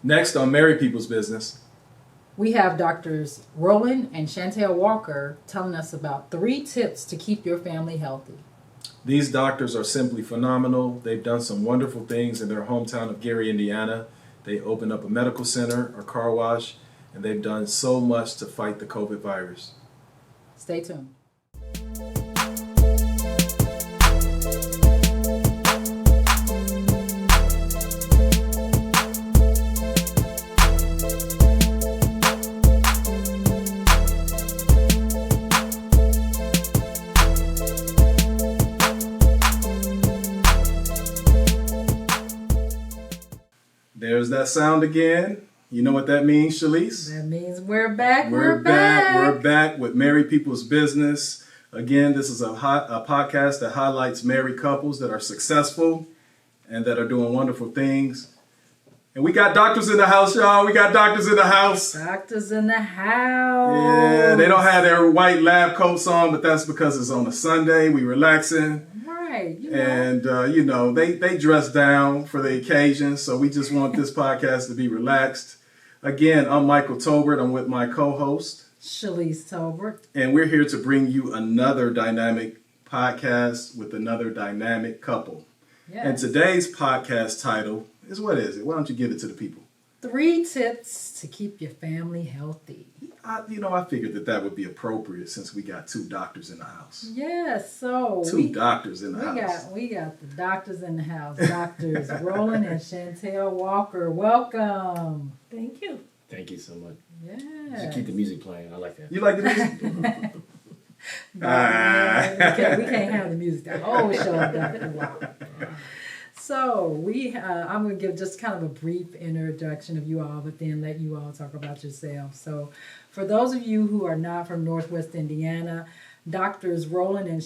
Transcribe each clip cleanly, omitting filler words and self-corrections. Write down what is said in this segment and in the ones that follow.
Next on Married People's Business, we have doctors Roland and Chantal Walker telling us about 3 tips to keep your family healthy. these doctors are simply phenomenal. They've done some wonderful things in their hometown of Gary, Indiana. They opened up a medical center, a car wash, and they've done so much to fight the COVID virus. Stay tuned. There's that sound again. You know what that means, Shalise? That means we're back. We're back with Married People's Business. Again, this is a podcast that highlights married couples that are successful and that are doing wonderful things. And we got doctors in the house, y'all. We got doctors in the house. Doctors in the house. Yeah, they don't have their white lab coats on, but that's because it's on a Sunday. We relaxing. Right. And, they dress down for the occasion. So we just want this podcast to be relaxed. Again, I'm Michael Tolbert. I'm with my co-host, Shalise Tolbert. And we're here to bring you another dynamic podcast with another dynamic couple. Yes. And today's podcast title is, what is it? Why don't you give it to the people? 3 tips to keep your family healthy. I figured that would be appropriate since we got 2 doctors in the house. Yes, so 2 doctors in the house. We got the doctors in the house. Doctors Roland and Chantal Walker. Welcome. Thank you. Thank you so much. Yes. Just keep the music playing. I like that. You like the music? We can't have the music. The whole show done. Wow. So I'm going to give just kind of a brief introduction of you all, but then let you all talk about yourselves. So for those of you who are not from Northwest Indiana, Doctors Roland and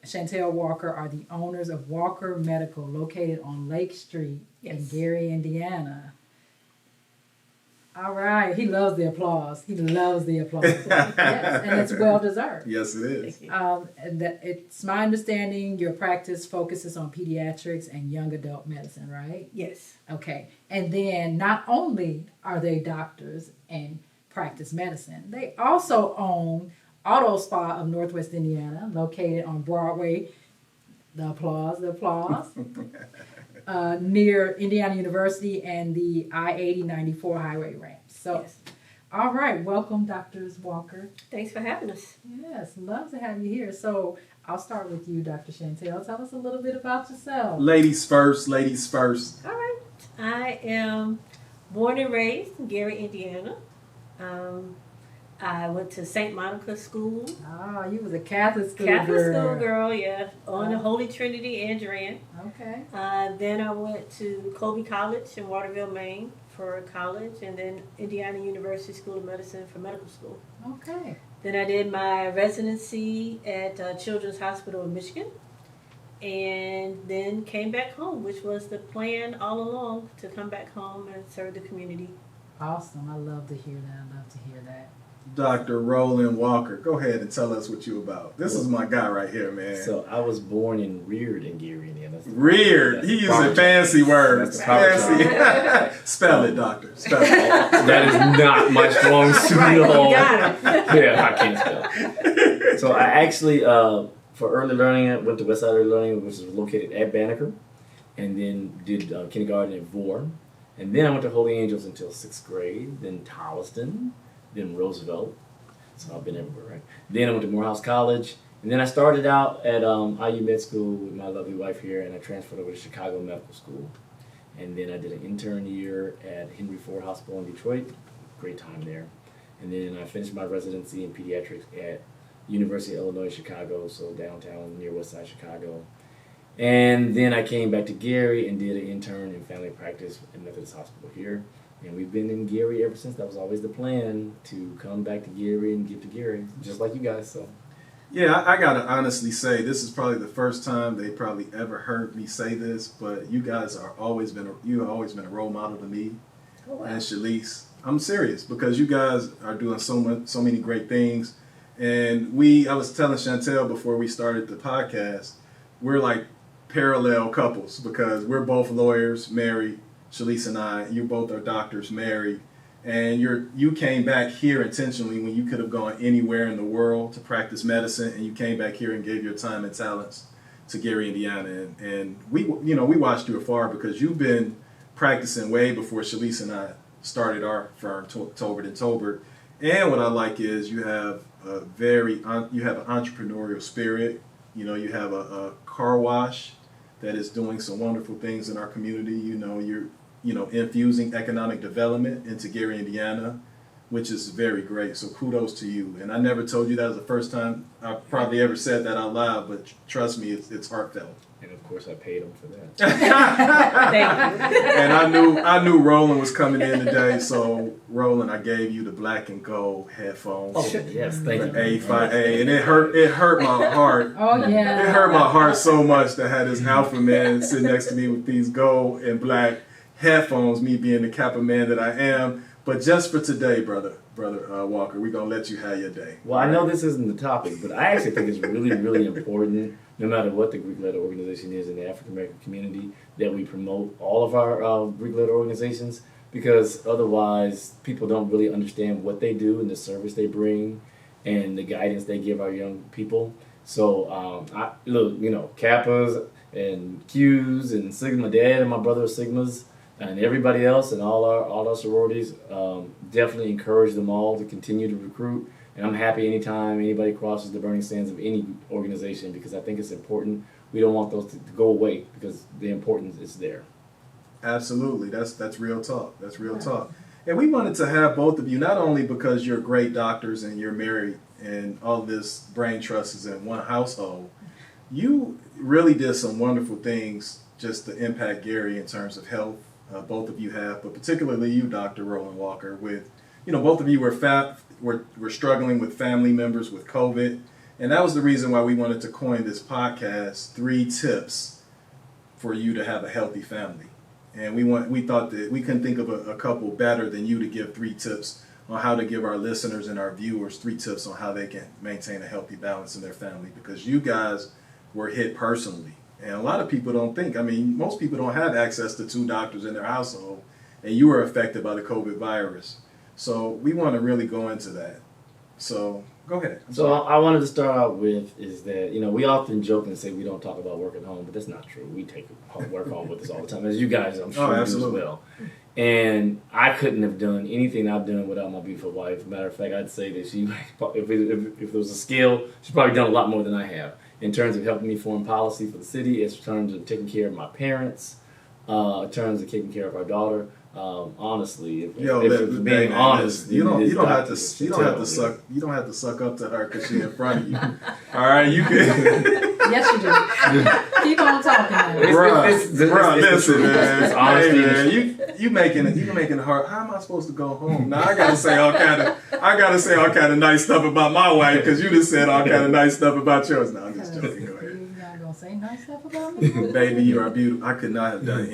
Chantal Walker are the owners of Walker Medical, located on Lake Street in Gary, Indiana. All right. He loves the applause. Yes, and it's well deserved. Yes, it is. It's my understanding your practice focuses on pediatrics and young adult medicine, right? Yes. Okay. And then not only are they doctors and practice medicine, they also own Auto Spa of Northwest Indiana, located on Broadway. The applause. Near Indiana University and the I-80-94 highway ramp. So, Yes. All right. Welcome, Doctors Walker. Thanks for having us. Yes, love to have you here. So I'll start with you, Dr. Chantal. Tell us a little bit about yourself. Ladies first. All right. I am born and raised in Gary, Indiana. I went to St. Monica School. Ah, you was a Catholic school Girl, yeah. On the Holy Trinity and Durant. Okay. Then I went to Colby College in Waterville, Maine for college, and then Indiana University School of Medicine for medical school. Okay. Then I did my residency at Children's Hospital in Michigan, and then came back home, which was the plan all along, to come back home and serve the community. Awesome. I love to hear that. Dr. Roland Walker, go ahead and tell us what you about. This is my guy right here, man. So I was born and reared in Gary, Indiana. Reared. He using fancy words. Fancy. Spell it, doctor. Spell it. That is not my strong suit Right, at all. you got it. Yeah, I can't spell. So I actually, for early learning, I went to Westside Early Learning, which is located at Banneker, and then did kindergarten at Vaughan. And then I went to Holy Angels until 6th grade, then Tolliston, then Roosevelt. So I've been everywhere, right? Then I went to Morehouse College, and then I started out at IU Med School with my lovely wife here, and I transferred over to Chicago Medical School. And then I did an intern year at Henry Ford Hospital in Detroit. Great time there. And then I finished my residency in pediatrics at University of Illinois Chicago, so downtown near Westside Chicago. And then I came back to Gary and did an intern in family practice at Methodist Hospital here. And we've been in Gary ever since. That was always the plan, to come back to Gary and give to Gary, just like you guys. So, yeah, I gotta honestly say, this is probably the first time they probably ever heard me say this, but you guys are you've always been a role model to me and Shalise. I'm serious, because you guys are doing so many great things. And I was telling Chantal before we started the podcast, we're like parallel couples, because we're both lawyers, married. Shalise and I, you both are doctors, married, and you came back here intentionally when you could have gone anywhere in the world to practice medicine, and you came back here and gave your time and talents to Gary, Indiana, and we watched you afar because you've been practicing way before Shalise and I started our firm, Tolbert and Tolbert. And what I like is you have an entrepreneurial spirit. You have a car wash that is doing some wonderful things in our community. You're infusing economic development into Gary, Indiana, which is very great. So kudos to you. And I never told you that was the first time I probably ever said that out loud, but trust me, it's heartfelt. And of course, I paid him for that. Thank you. And I knew Roland was coming in today, so Roland, I gave you the black and gold headphones. Oh, yes, thank you. A5A, and it hurt my heart. Oh yeah. It hurt my heart so much to have this alpha man sitting next to me with these gold and black headphones, me being the Kappa man that I am. But just for today, brother Walker, we're going to let you have your day. Well, I know this isn't the topic, but I actually think it's really, really important, no matter what the Greek letter organization is in the African American community, that we promote all of our Greek letter organizations, because otherwise people don't really understand what they do and the service they bring and the guidance they give our young people. So, Kappas and Qs and Sigma, Dad and my brother are Sigmas, and everybody else and all our sororities, definitely encourage them all to continue to recruit. And I'm happy anytime anybody crosses the burning sands of any organization, because I think it's important. We don't want those to go away because the importance is there. Absolutely. That's real talk. That's real talk. And we wanted to have both of you, not only because you're great doctors and you're married and all this brain trust is in one household. You really did some wonderful things just to impact Gary in terms of health. Both of you have, but particularly you, Dr. Roland Walker, with, both of you were struggling with family members with COVID. And that was the reason why we wanted to coin this podcast, 3 Tips for You to Have a Healthy Family. And we thought that we couldn't think of a couple better than you to give 3 tips on how to give our listeners and our viewers 3 tips on how they can maintain a healthy balance in their family, because you guys were hit personally. And a lot of people don't think, most people don't have access to 2 doctors in their household, and you were affected by the COVID virus. So we want to really go into that. So go ahead. I wanted to start out with is that, we often joke and say we don't talk about work at home, but that's not true. We take work home with us all the time, as you guys, I'm sure, do as well. And I couldn't have done anything I've done without my beautiful wife. Matter of fact, I'd say that she, if there was a scale, she's probably done a lot more than I have in terms of helping me form policy for the city, in terms of taking care of my parents, in terms of taking care of our daughter. Honestly, being honest, you don't have to suck up to her because she's in front of you. All right, you can. Yes, you do. Keep on talking, Bruh, listen, man. It's honesty. Hey, man, you making it hard. How am I supposed to go home? Now I gotta say all kind of nice stuff about my wife because you just said all kind of nice stuff about yours. No, I'm just joking. Go ahead. You're not gonna say nice stuff about me, baby. You are beautiful. I could not have done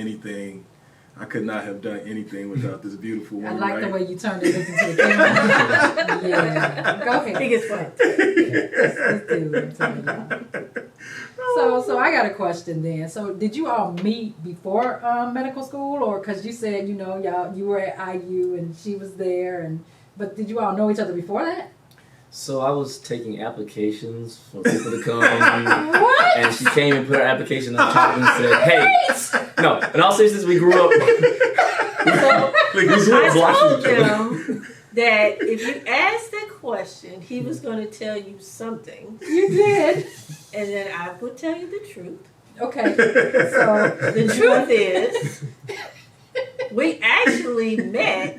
anything without this beautiful woman. I like the way you turned it into the camera. Yeah, go ahead. He gets fun. Let's do it. I'm telling y'all. So I got a question then. So did you all meet before medical school, or because you said you were at IU and she was there, but did you all know each other before that? So I was taking applications for people to come, and she came and put her application on top and said, "Hey, no." In all seriousness, we grew up. I told him that if you asked that question, he was going to tell you something. You did. And then I would tell you the truth. Okay. So the truth is, we actually met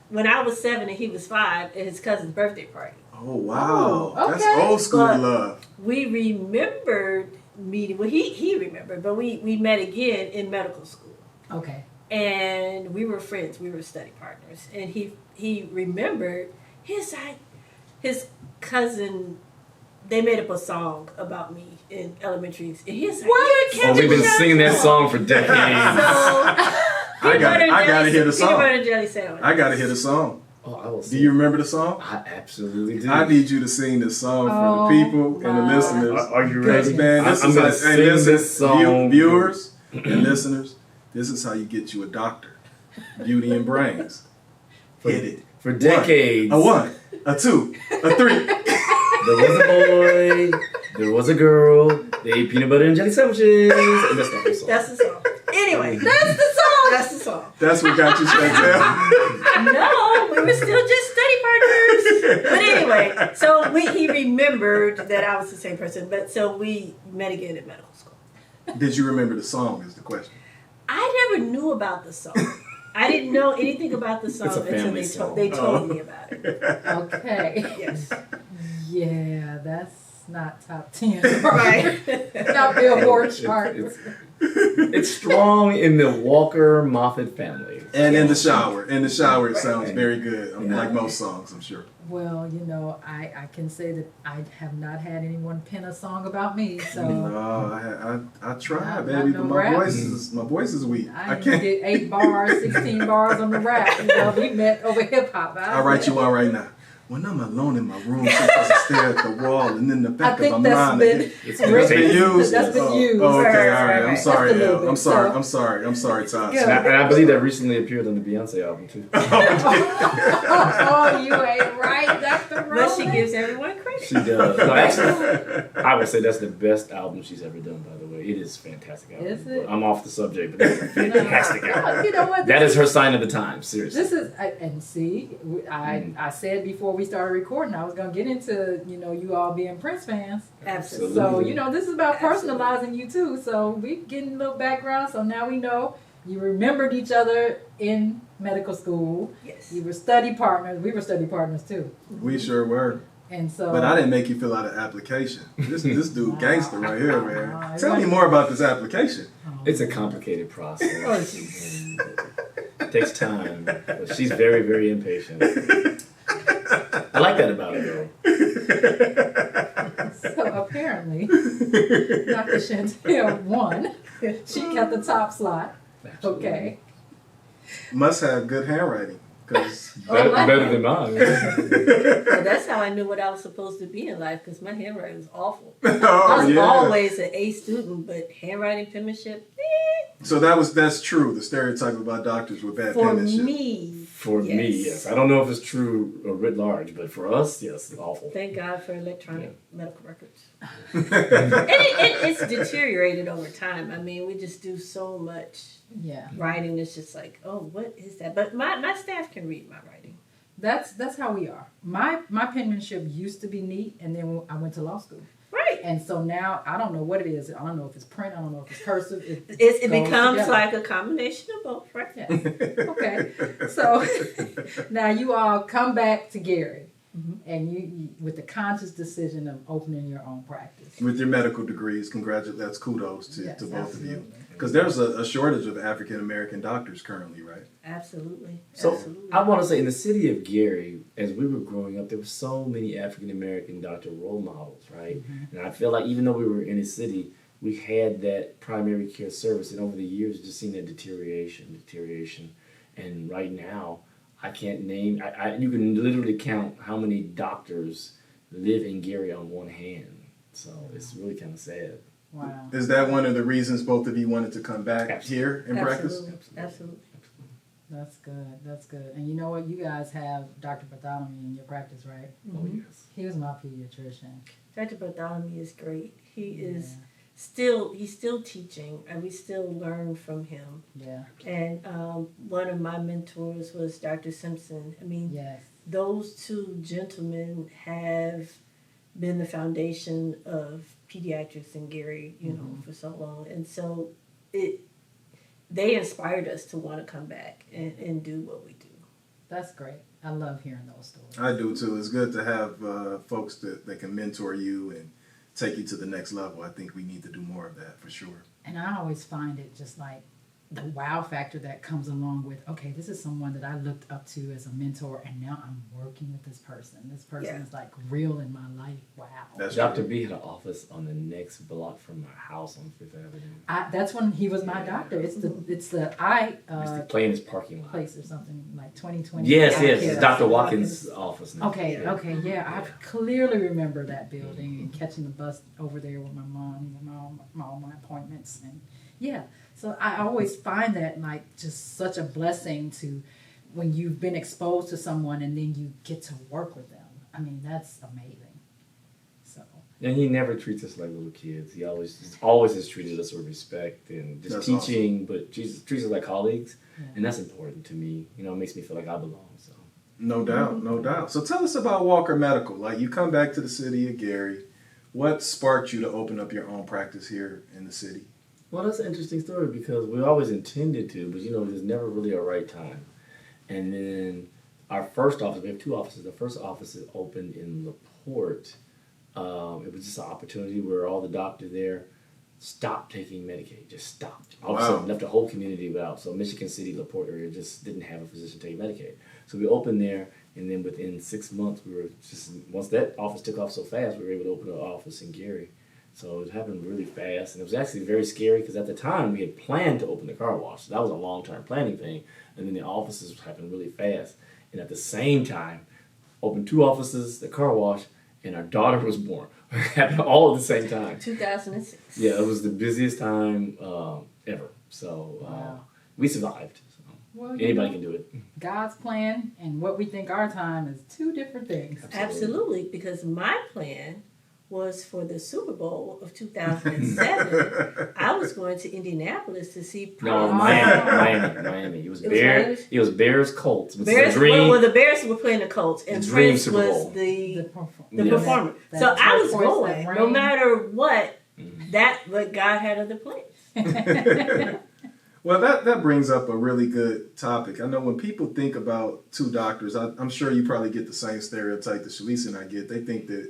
when I was 7 and he was 5 at his cousin's birthday party. Oh, wow. Oh, okay. That's old school love. We remembered meeting. Well, he remembered, but we met again in medical school. Okay. And we were friends. We were study partners. And he remembered his cousin. They made up a song about me in elementary. And he's like, "What? We've been singing that song for decades." I gotta hear the song. Peanut butter jelly sandwich. I gotta hear the song. Oh, I will. Do you remember the song? I absolutely do. I need you to sing this song for the people and the listeners. Are you ready? Man, I'm going to sing this song. Viewers and listeners, this is how you get you a doctor. Beauty and Brains. Hit it. For decades. A 1, a 2, a 3. There was a boy, there was a girl, they ate peanut butter and jelly sandwiches, and that's not the song. That's the song. Anyway, That's the song. that's the song. That's what got you, Chantal. No, we were still just study partners. But anyway, so he remembered that I was the same person. But so we met again at medical school. Did you remember the song is the question. I never knew about the song. I didn't know anything about the song It's a until family they song. told me about it. Okay. Yes. Yeah, that's not top 10. Right. Not Billboard chart. It's strong in the Walker Moffat family. And in the shower. In the shower, it sounds very good. Like most songs, I'm sure. Well, you know, I can say that I have not had anyone pen a song about me, so No, I tried, Not baby, no but rap. my voice is weak. I I didn't can't. get 8 bars, 16 bars on the rap. You know, we met over hip hop. I'll write you one right now. When I'm alone in my room, sometimes I stare at the wall, and in the I back of think my that's mind, been It's that's been used. That's been used. Oh, okay, all right. I'm Right. sorry, Just a little Al. bit. I'm sorry. So- I'm sorry, Todd. Yeah. And I believe that recently appeared on the Beyonce album too. Oh, you ain't right, Dr. But Roland. she gives everyone credit. She does. No, actually, I would say that's the best album she's ever done. By the way, it is a fantastic album. Is it? I'm off the subject, but that's a fantastic album. You know what? That is her sign of the times. Seriously. This is, and see, I said before we started recording, I was gonna get into, you know, you all being Prince fans. Absolutely. So, you know, this is about Absolutely. personalizing you too. So we getting a little background. So now we know you remembered each other in medical school. Yes. You were study partners. We were study partners too. We sure were. And so, But I didn't make you fill out an application. This dude gangster right here, man. Wow. Tell me more about this application. It's a complicated process. Oh, jeez. It takes time. But she's very, very impatient. I like that about her, though. So apparently, Dr. Chantal won. She got the top slot. Absolutely. Okay. Must have good handwriting, because Better than mine. Well, that's how I knew what I was supposed to be in life because my handwriting was awful. I oh was yeah. always an A student, but handwriting penmanship, So that's true. The stereotype about doctors with bad for penmanship. me. For me, yes. I don't know if it's true or writ large, but for us, yes, awful. Thank God for electronic medical records. And it's deteriorated over time. I mean, we just do so much Yeah. writing. It's just like, oh, what is that? But my staff can read my writing. That's how we are. My penmanship used to be neat, and then I went to law school. Right. And so now I don't know what it is. I don't know if it's print. I don't know if it's cursive. It It goes becomes together. like a combination of both, right? Yes. Okay. So now you all come back to Gary, and you with the conscious decision of opening your own practice. With your medical degrees, that's kudos to Yes, both of you. absolutely. Because there's a shortage of African American doctors currently, right? Absolutely. So Absolutely. I want to say in the city of Gary, as we were growing up, there were so many African American doctor role models, right? And I feel like even though we were in a city, we had that primary care service, and over the years, just seen that deterioration. And right now, I can't name. You can literally count how many doctors live in Gary on one hand. So it's really kind of sad. Wow. Is that one of the reasons both of you wanted to come back Absolutely. here in practice? Absolutely. That's good. That's good. And you know what? You guys have Dr. Bartholomew in your practice, right? Oh yes. He was my pediatrician. Dr. Bartholomew is great. He is Yeah. he's still teaching, and we still learn from him. Yeah. And one of my mentors was Dr. Simpson. I mean, Yes. those two gentlemen have been the foundation of pediatrics in Gary, you know, for so long. And so they inspired us to want to come back and do what we do. That's great. I love hearing those stories. I do too. It's good to have folks that can mentor you and take you to the next level. I think we need to do more of that for sure. And I always find it just like the wow factor that comes along with, okay, this is someone that I looked up to as a mentor, and now I'm working with this person. This person Yeah. is like real in my life. Wow. That's Dr. true. B had an office on the next block from our house on Fifth Avenue. That's when he was my doctor. It's the eye We used to play in his parking lot. place or something like 2020. Yes, eye yes, care. it's Dr. Watkins' office now. Okay, Yeah. okay, yeah. I clearly remember that building and catching the bus over there with my mom, all my appointments, and yeah. So I always find that like just such a blessing to when you've been exposed to someone and then you get to work with them. I mean, that's amazing. So. And he never treats us like little kids. He always has treated us with respect and just That's teaching, awesome. but Jesus treats us like colleagues, Yeah. and that's important to me. You know, it makes me feel like I belong. So. No doubt, no doubt. So tell us about Walker Medical. Like, you come back to the city of Gary. What sparked you to open up your own practice here in the city? Well, that's an interesting story because we always intended to, but there's never really a right time. And then our first office, we have 2 offices. The first office is opened in LaPorte. It was just an opportunity where all the doctors there stopped taking Medicaid, just stopped. All of a sudden, left the whole community without. So Michigan City, LaPorte area just didn't have a physician taking Medicaid. So we opened there, and then within 6 months, once that office took off so fast, we were able to open an office in Gary. So it happened really fast, and it was actually very scary because at the time we had planned to open the car wash. So that was a long-term planning thing, and then the offices happened really fast. And at the same time, opened 2 offices, the car wash, and our daughter was born. It happened all at the same time. 2006. Yeah, it was the busiest time ever. So Wow. we survived. So Well, anybody can do it. God's plan and what we think our time is 2 different things. Absolutely, because my plan was for the Super Bowl of 2007. I was going to Indianapolis to see No, Prince. Miami. It was It was Bears. Raiders? It was Bears Colts. Which Bears, is a dream. well, the Bears were playing the Colts, and The dream Prince Super Bowl. was the Yeah. performer. That So I was turquoise, going, that no rain. matter what. Mhm. But God had other plans. Well, that brings up a really good topic. I know when people think about 2 doctors, I'm sure you probably get the same stereotype that Shalisa and I get. They think that,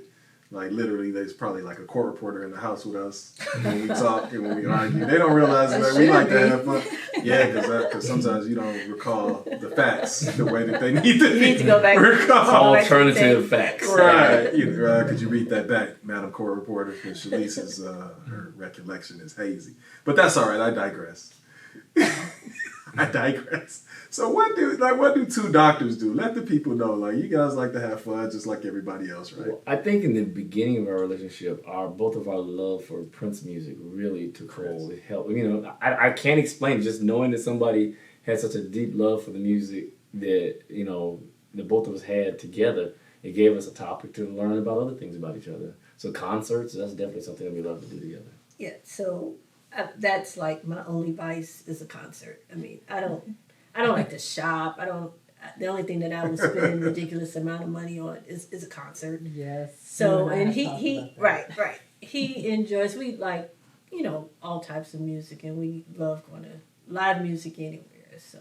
like, literally there's probably like a court reporter in the house with us when we talk and when we argue. They don't realize that we like to have fun. Yeah, because sometimes you don't recall the facts the way that they need to You need to go back. recall. Alternative facts. Right. Could you read that back, Madam Court Reporter? Because Shalisa's her recollection is hazy. But that's all right. I digress. I digress. So what do 2 doctors do? Let the people know. Like, you guys like to have fun just like everybody else, right? Well, I think in the beginning of our relationship, both of our love for Prince music really took hold. It helped. I can't explain it. Just knowing that somebody had such a deep love for the music that that both of us had together, it gave us a topic to learn about other things about each other. So concerts, that's definitely something that we love to do together. Yeah, so that's like my only vice is a concert. I mean, I don't like to shop. The only thing that I would spend ridiculous amount of money on is a concert. Yes. So, You I and have he talked about that. right. He enjoys, we like, all types of music, and we love going to live music anywhere. So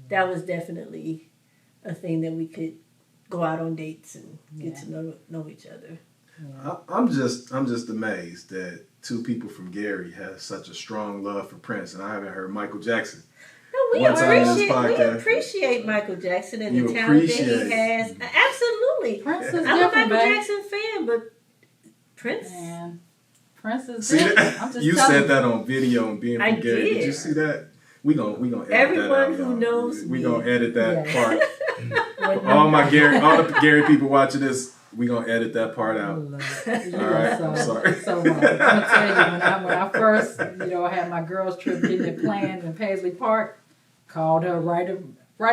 that was definitely a thing that we could go out on dates and get to know each other. Yeah. I'm just amazed that 2 people from Gary have such a strong love for Prince, and I haven't heard Michael Jackson. No, we One time in this podcast. appreciate Michael Jackson and You the talent that appreciate he has. Absolutely. Prince is I'm a different, Michael babe. Jackson fan, but Prince. Man, Prince is See different. that? I'm just You telling said that on video and being from I Gary. Did you did. see that? We gonna edit Everyone that out, who y'all. knows we me. gonna edit that Yeah. part. When all the Gary people watching this, we gonna edit that part out. All right, I'm sorry. So I'm gonna tell you, when I first, had my girls' trip getting it planned in Paisley Park, called her right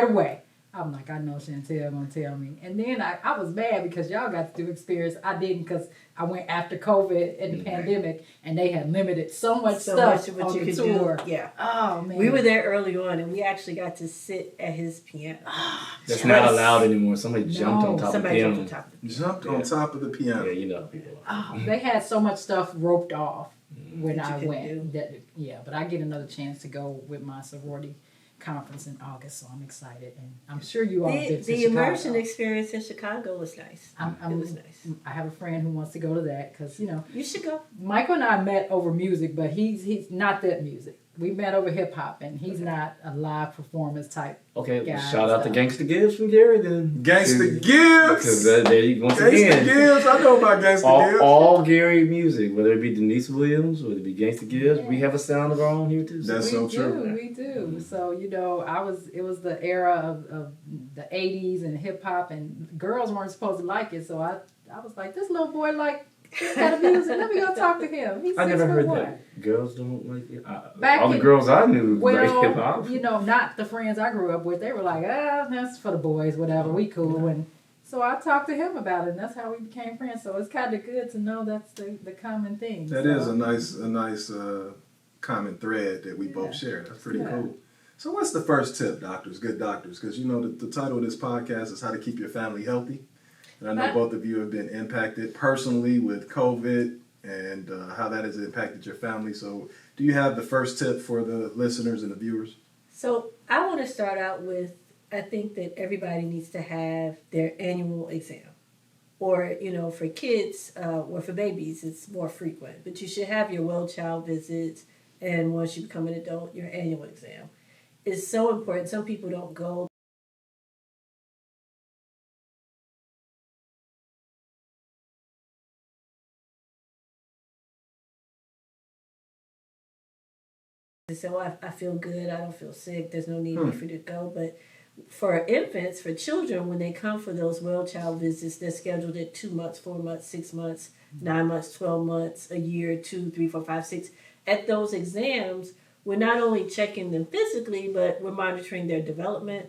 away. I'm like, I know Chantal gonna tell me. And then I was mad because y'all got to do experience. I didn't, because I went after COVID and the pandemic, and they had limited so much stuff of what on you the could tour. do. Yeah. Oh man, We were there early on, and we actually got to sit at his piano. That's not allowed anymore. Somebody jumped on top of the Somebody jumped piano. on top of the piano. Jumped on top of the piano. Yeah, you know how people are. They had so much stuff roped off when That you I couldn't went. But I get another chance to go with my sorority conference in August, so I'm excited, and I'm sure you all been to The Chicago. immersion experience in Chicago was nice. It was nice. I have a friend who wants to go to that because You should go. Michael and I met over music, but he's not that music. We met over hip hop, and he's not a live performance type. Okay, well, Yeah, shout out to so- Gangsta Gibbs from Gary then. Gangsta Because Gibbs. there you once Gangsta again. Gibbs. I know about Gangsta Gibbs. All Gary music, whether it be Denise Williams, whether it be Gangsta Gibbs, we have a sound of our own here too. That's so true. We do. So it was the era of the '80s and hip hop, and girls weren't supposed to like it. So I was like, this little boy like He's got a music. Let me go talk to him. He's I never heard 6'1". that. Girls don't like it. Back All the in- girls I knew like hip hop. Well, not the friends I grew up with. They were like, that's for the boys, whatever. We cool. And so I talked to him about it, and that's how we became friends. So it's kind of good to know that's the common thing. That is a nice common thread that we both share. That's pretty cool. So what's the first tip, doctors, good doctors? Because you know the title of this podcast is How to Keep Your Family Healthy. And I know both of you have been impacted personally with COVID and how that has impacted your family. So do you have the first tip for the listeners and the viewers? So I want to start out with, I think that everybody needs to have their annual exam. Or, for kids or for babies, it's more frequent. But you should have your well child visits, and once you become an adult, your annual exam. It's so important. Some people don't go. They say, well, I feel good. I don't feel sick. There's no need for you to go. But for infants, for children, when they come for those well child visits, they're scheduled at 2 months, 4 months, 6 months, 9 months, 12 months, a year, 2, 3, 4, 5, 6. At those exams, we're not only checking them physically, but we're monitoring their development.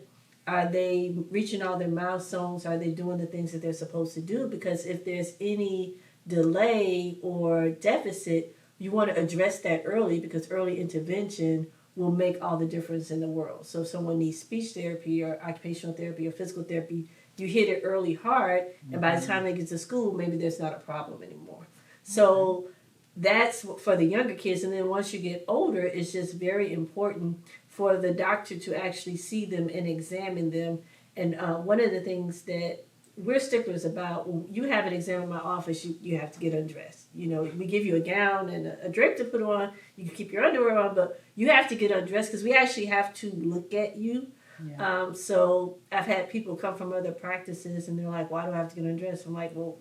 Are they reaching all their milestones? Are they doing the things that they're supposed to do? Because if there's any delay or deficit, you want to address that early, because early intervention will make all the difference in the world. So if someone needs speech therapy or occupational therapy or physical therapy, you hit it early hard, and by the time they get to school, maybe there's not a problem anymore. So that's for the younger kids. And then once you get older, it's just very important for the doctor to actually see them and examine them. And one of the things that we're sticklers about, when you have an exam in my office, you have to get undressed. We give you a gown and a drape to put on. You can keep your underwear on, but you have to get undressed because we actually have to look at you. Yeah. So I've had people come from other practices and they're like, why do I have to get undressed? I'm like, well,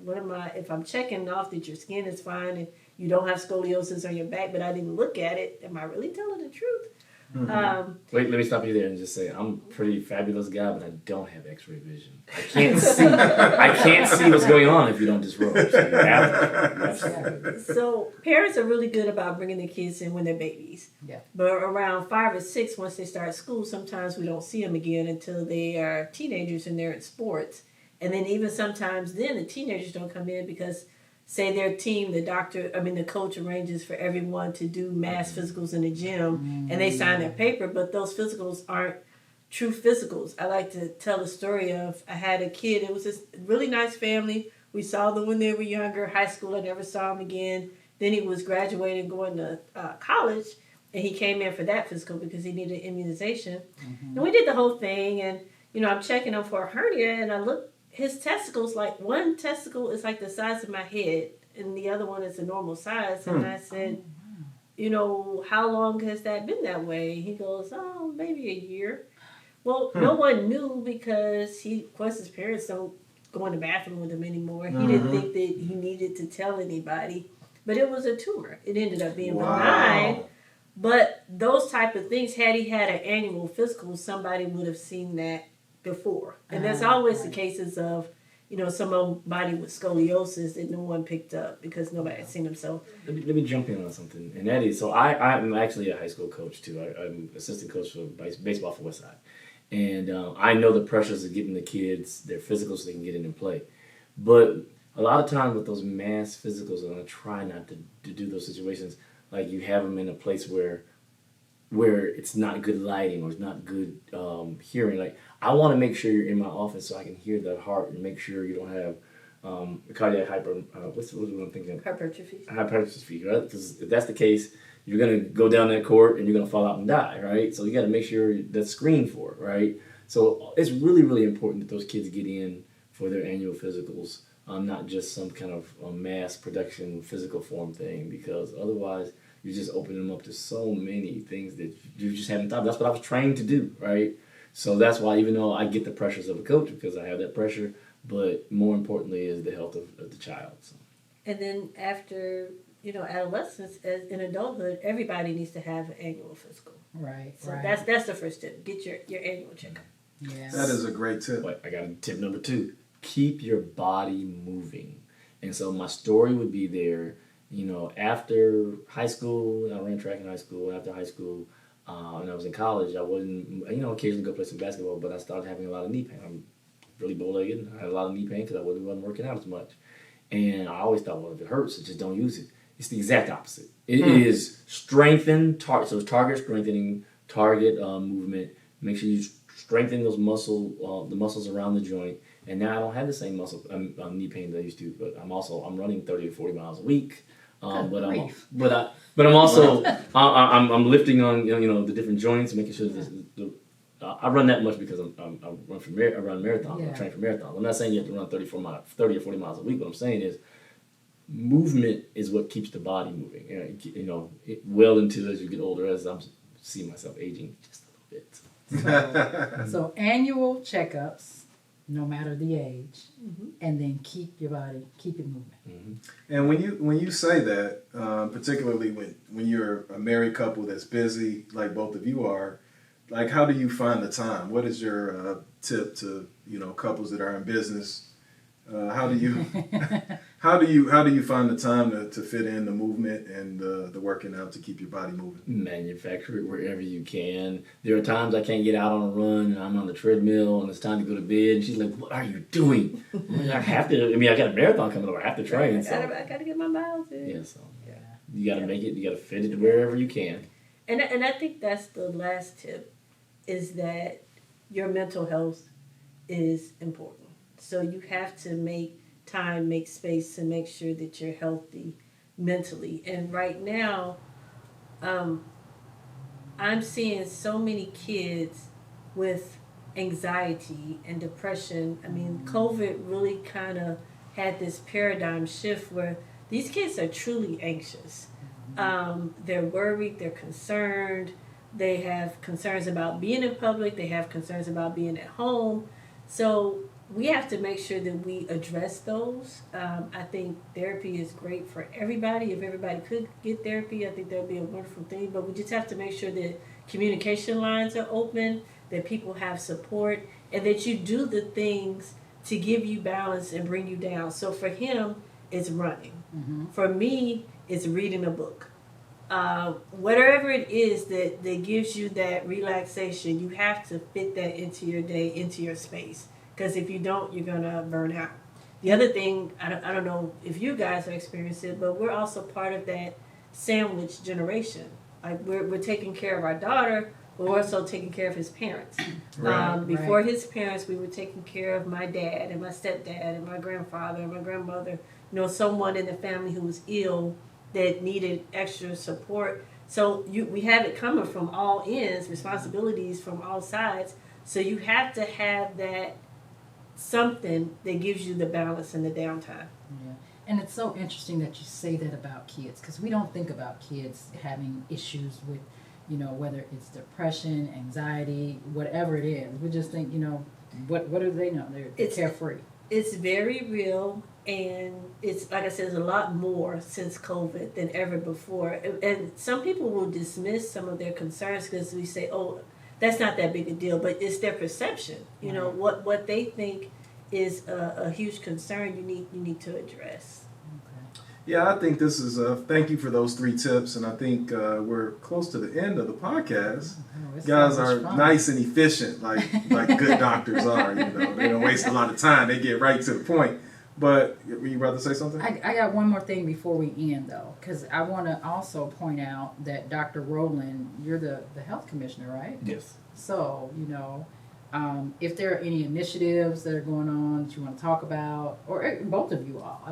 if I'm checking off that your skin is fine and you don't have scoliosis on your back, but I didn't look at it, am I really telling the truth? Mm-hmm. Wait, let me stop you there and just say I'm a pretty fabulous guy, but I don't have X-ray vision. I can't see. I can't see what's going on if you don't disrobe. So you have to. So parents are really good about bringing the kids in when they're babies. Yeah. But around 5 or 6, once they start school, sometimes we don't see them again until they are teenagers and they're in sports. And then even sometimes then the teenagers don't come in because, say their team, the coach arranges for everyone to do mass physicals in the gym, and they sign their paper, but those physicals aren't true physicals. I like to tell the story of, I had a kid, it was this really nice family. We saw them when they were younger, high school, I never saw him again. Then he was graduating, going to college, and he came in for that physical because he needed immunization. And we did the whole thing, and I'm checking him for a hernia, and I looked, his testicles, like one testicle is like the size of my head and the other one is a normal size. And I said, how long has that been that way? He goes, maybe a year. Well, no one knew because of course his parents don't go in the bathroom with him anymore. He didn't think that he needed to tell anybody, but it was a tumor. It ended up being benign. But those type of things, had he had an annual physical, somebody would have seen that before. And that's always the cases of, somebody with scoliosis that no one picked up because nobody had seen them. So let me jump in on something. And that is, so I'm actually a high school coach too. I'm assistant coach for baseball for Westside. And I know the pressures of getting the kids their physicals so they can get in and play. But a lot of times with those mass physicals, and I try not to do those situations, like you have them in a place where it's not good lighting or it's not good hearing. Like, I want to make sure you're in my office so I can hear the heart and make sure you don't have cardiac what's what I'm thinking? Hypertrophy, right? Because if that's the case, you're going to go down that court and you're going to fall out and die, right? So you got to make sure that's screened for, right? So it's really, really important that those kids get in for their annual physicals, not just some kind of mass production physical form thing, because otherwise you're just opening them up to so many things that you just haven't thought of. That's what I was trained to do, right? So that's why, even though I get the pressures of a coach because I have that pressure, but more importantly is the health of the child. So. And then after, adolescence, in adulthood, everybody needs to have an annual physical. Right. So that's the first tip. Get your annual checkup. Yeah. That is a great tip. But I got a tip number 2. Keep your body moving. And so my story would be there, you know, after high school. I ran track in high school. After high school, when I was in college, I wasn't, you know, occasionally go play some basketball, but I started having a lot of knee pain. I'm really bow-legged. I had a lot of knee pain because I wasn't working out as much. And I always thought, well, if it hurts, just don't use it. It's the exact opposite. It is strengthen, so it's target strengthening, target movement. Make sure you strengthen those the muscles around the joint. And now I don't have the same knee pain that I used to. But I'm running 30 to 40 miles a week. But I'm also I'm lifting on the different joints, making sure that I run that much because I run marathons. Yeah. I train for marathons. I'm not saying you have to run 30 or 40 miles a week. What I'm saying is movement is what keeps the body moving. You know, well until as you get older, as I'm seeing myself aging just a little bit. So annual checkups, no matter the age, and then keep it moving. Mm-hmm. And when you say that, particularly when you're a married couple that's busy, like both of you are, like how do you find the time? What is your tip to couples that are in business? How do you find the time to fit in the movement and the working out to keep your body moving? Manufacture it wherever you can. There are times I can't get out on a run and I'm on the treadmill and it's time to go to bed and she's like, "What are you doing?" I have to. I mean, I got a marathon coming up. I have to train. I gotta get my miles in. Yeah, so you gotta make it. You gotta fit it wherever you can. And I think that's the last tip, is that your mental health is important. So you have to make time, make space to make sure that you're healthy mentally. And right now, I'm seeing so many kids with anxiety and depression. I mean, COVID really kind of had this paradigm shift where these kids are truly anxious. They're worried, they're concerned, they have concerns about being in public, they have concerns about being at home. So we have to make sure that we address those. I think therapy is great for everybody. If everybody could get therapy, I think that would be a wonderful thing. But we just have to make sure that communication lines are open, that people have support, and that you do the things to give you balance and bring you down. So for him, it's running. Mm-hmm. For me, it's reading a book. Whatever it is that gives you that relaxation, you have to fit that into your day, into your space. Because if you don't, you're going to burn out. The other thing, I don't know if you guys have experienced it, but we're also part of that sandwich generation. Like we're taking care of our daughter, but we're also taking care of his parents. Before his parents, we were taking care of my dad and my stepdad and my grandfather and my grandmother. Someone in the family who was ill that needed extra support. So we have it coming from all ends, responsibilities from all sides. So you have to have that something that gives you the balance and the downtime. Yeah. And it's so interesting that you say that about kids, because we don't think about kids having issues with, whether it's depression, anxiety, whatever it is. We just think, what do they know? They're carefree. It's very real, and it's, like I said, there's a lot more since COVID than ever before. And some people will dismiss some of their concerns because we say, oh, that's not that big a deal, but it's their perception. What they think is a huge concern you need to address. Okay. Yeah, I think this is thank you for those 3 tips, and I think we're close to the end of the podcast. You guys are nice and efficient, like good doctors are. They don't waste a lot of time; they get right to the point. But were you about to say something? I got one more thing before we end, though, because I want to also point out that Dr. Roland, you're the health commissioner, right? Yes. So, if there are any initiatives that are going on that you want to talk about, or both of you all,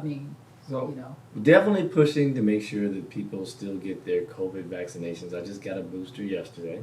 definitely pushing to make sure that people still get their COVID vaccinations. I just got a booster yesterday.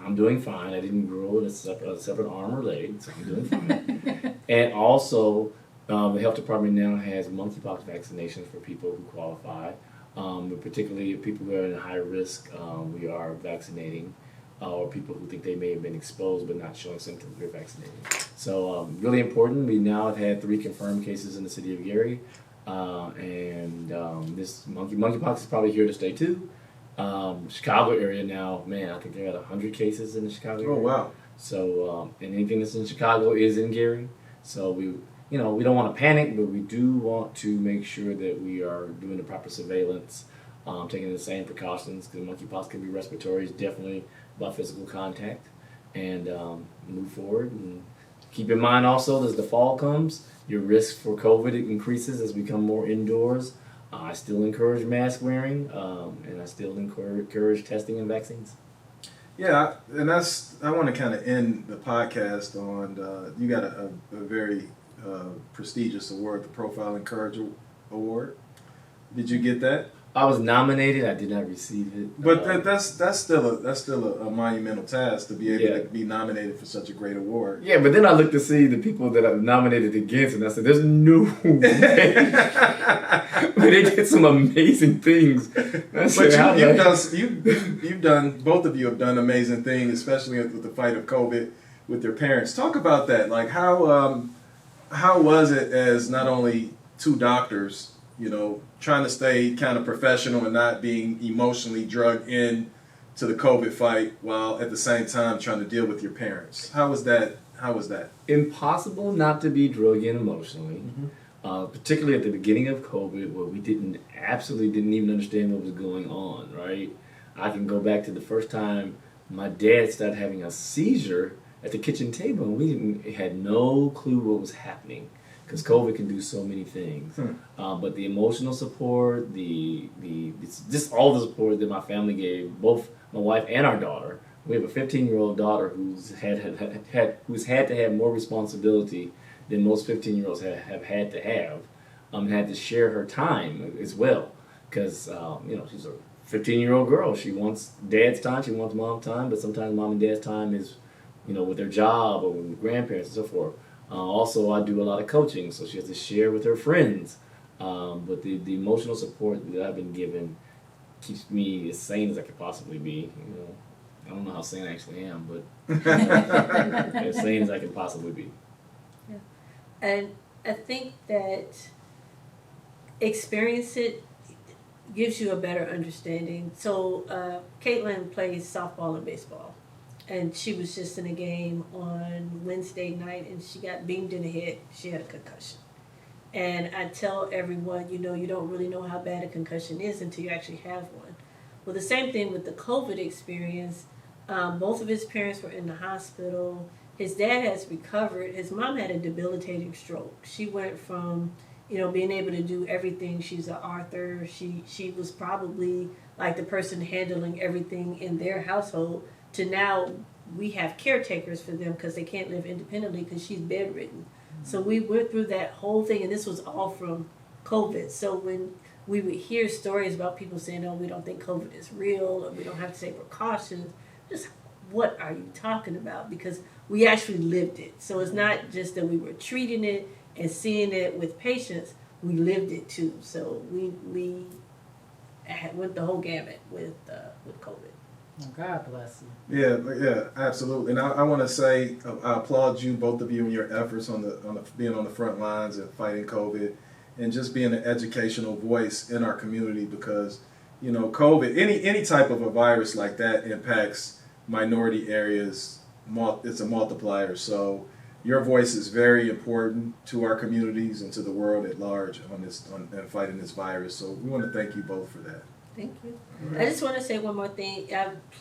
I'm doing fine. I didn't grow a separate arm or leg, so I'm doing fine. And also, the health department now has monkeypox vaccinations for people who qualify. But particularly people who are in high risk, we are vaccinating. Or people who think they may have been exposed but not showing symptoms, we're vaccinating. So really important. We now have had 3 confirmed cases in the city of Gary. And this monkeypox is probably here to stay too. Chicago area now, man, I think they got 100 cases in the Chicago area. Oh, wow. So, and anything that's in Chicago is in Gary. So we don't want to panic, but we do want to make sure that we are doing the proper surveillance, taking the same precautions, because monkeypox can be respiratory. It's definitely about physical contact, and move forward. And keep in mind also, as the fall comes, your risk for COVID increases as we come more indoors. I still encourage mask wearing, and I still encourage testing and vaccines. Yeah, and I want to kind of end the podcast on, you got a very prestigious award, the Profile Encourager Award. Did you get that? I was nominated. I did not receive it. But that's still a monumental task to be able to be nominated for such a great award. Yeah, but then I looked to see the people that I've nominated against, and I said, "There's no way." But they did some amazing things. You've done. Both of you have done amazing things, especially with the fight of COVID with your parents. Talk about that. Like how was it as not only two doctors, trying to stay kind of professional and not being emotionally drugged in to the COVID fight while at the same time trying to deal with your parents? How was that? Impossible not to be drugged in emotionally, particularly at the beginning of COVID, where we absolutely didn't even understand what was going on, right? I can go back to the first time my dad started having a seizure at the kitchen table, and we had no clue what was happening. Because COVID can do so many things, but the emotional support, just all the support that my family gave, both my wife and our daughter. We have a 15-year-old daughter who's had to have more responsibility than most 15-year-olds have had to have, had to share her time as well. Because she's a 15-year-old girl. She wants dad's time, she wants mom's time, but sometimes mom and dad's time is, with their job or with grandparents and so forth. Also, I do a lot of coaching, so she has to share with her friends. But the emotional support that I've been given keeps me as sane as I could possibly be. I don't know how sane I actually am, but as sane as I can possibly be. Yeah. And I think that experience it gives you a better understanding. So Caitlin plays softball and baseball. And she was just in a game on Wednesday night, and she got beamed in the head. She had a concussion. And I tell everyone, you don't really know how bad a concussion is until you actually have one. Well, the same thing with the COVID experience. Both of his parents were in the hospital. His dad has recovered. His mom had a debilitating stroke. She went from, being able to do everything. She's an author. She was probably like the person handling everything in their household, to now we have caretakers for them because they can't live independently because she's bedridden. So we went through that whole thing, and this was all from COVID. So when we would hear stories about people saying, "Oh, we don't think COVID is real," or "We don't have to take precautions," just what are you talking about? Because we actually lived it. So it's not just that we were treating it and seeing it with patients, we lived it too. So we went the whole gamut with COVID. Oh, God bless you. Yeah, absolutely. And I want to say I applaud you, both of you, in your efforts on the being on the front lines and fighting COVID, and just being an educational voice in our community, because COVID, any type of a virus like that impacts minority areas. It's a multiplier. So your voice is very important to our communities and to the world at large on fighting this virus. So we want to thank you both for that. Thank you. I just want to say one more thing.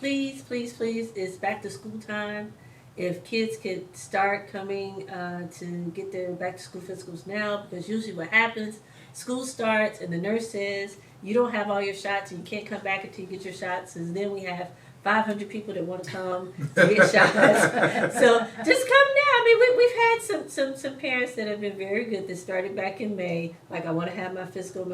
Please, it's back to school time. If kids could start coming to get their back to school physicals now, because usually what happens, school starts and the nurse says you don't have all your shots and you can't come back until you get your shots, and then we have 500 people that want to come to get shots. So just come now. I mean, we've had some parents that have been very good that started back in May. Like, I want to have my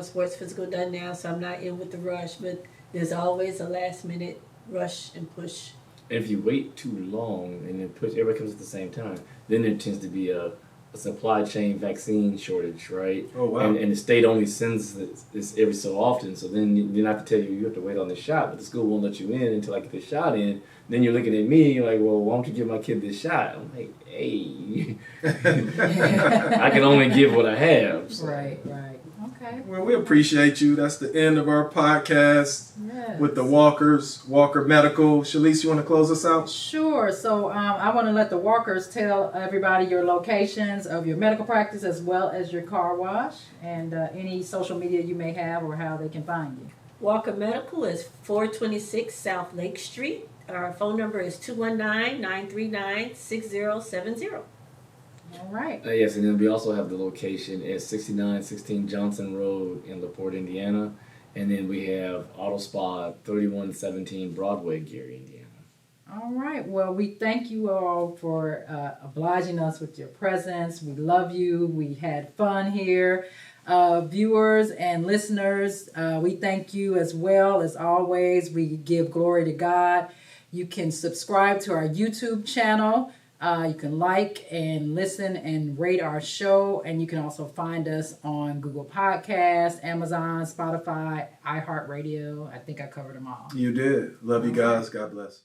sports physical done now, so I'm not in with the rush. But there's always a last minute rush and push. And if you wait too long and then everybody comes at the same time, then there tends to be a supply chain vaccine shortage, right? Oh, wow. And the state only sends this every so often, so then you have to tell you have to wait on this shot, but the school won't let you in until I get this shot in. Then you're looking at me, you're like, well, why don't you give my kid this shot? I'm like, hey, I can only give what I have. So. Right. Okay. Well, we appreciate you. That's the end of our podcast Yes. with the Walkers, Walker Medical. Shalise, you want to close us out? Sure. So I want to let the Walkers tell everybody your locations of your medical practice as well as your car wash and any social media you may have or how they can find you. Walker Medical is 426 South Lake Street. Our phone number is 219-939-6070. All right. Yes, and then we also have the location at 6916 Johnson Road in LaPorte, Indiana. And then we have Auto Spa 3117 Broadway, Gary, Indiana. All right. Well, we thank you all for obliging us with your presence. We love you. We had fun here. Viewers and listeners, we thank you as well. As always, we give glory to God. You can subscribe to our YouTube channel. You can like and listen and rate our show. And you can also find us on Google Podcasts, Amazon, Spotify, iHeartRadio. I think I covered them all. You did. Love you guys. God bless.